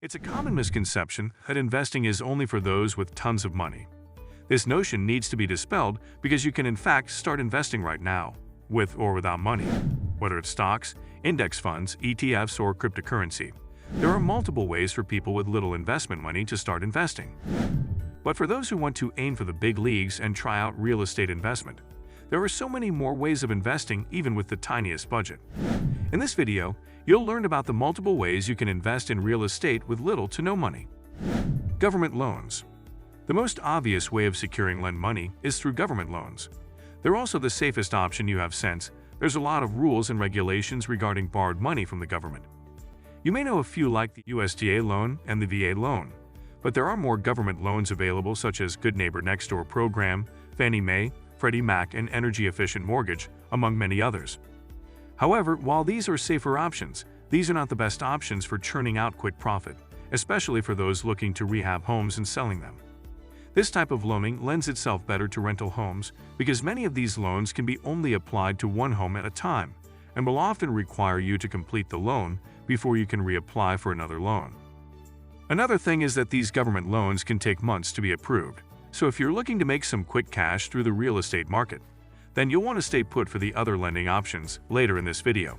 It's a common misconception that investing is only for those with tons of money. This notion needs to be dispelled because you can in fact start investing right now, with or without money. Whether it's stocks, index funds, ETFs, or cryptocurrency, there are multiple ways for people with little investment money to start investing. But for those who want to aim for the big leagues and try out real estate investment, there are so many more ways of investing even with the tiniest budget. In this video, you'll learn about the multiple ways you can invest in real estate with little to no money. Government loans. The most obvious way of securing lend money is through government loans. They're also the safest option you have since there's a lot of rules and regulations regarding borrowed money from the government. You may know a few like the USDA loan and the VA loan, but there are more government loans available such as Good Neighbor Next Door program, Fannie Mae, Freddie Mac, and Energy Efficient Mortgage, among many others. However, while these are safer options, these are not the best options for churning out quick profit, especially for those looking to rehab homes and selling them. This type of loaning lends itself better to rental homes because many of these loans can be only applied to one home at a time and will often require you to complete the loan before you can reapply for another loan. Another thing is that these government loans can take months to be approved, so if you're looking to make some quick cash through the real estate market, then you'll want to stay put for the other lending options later in this video.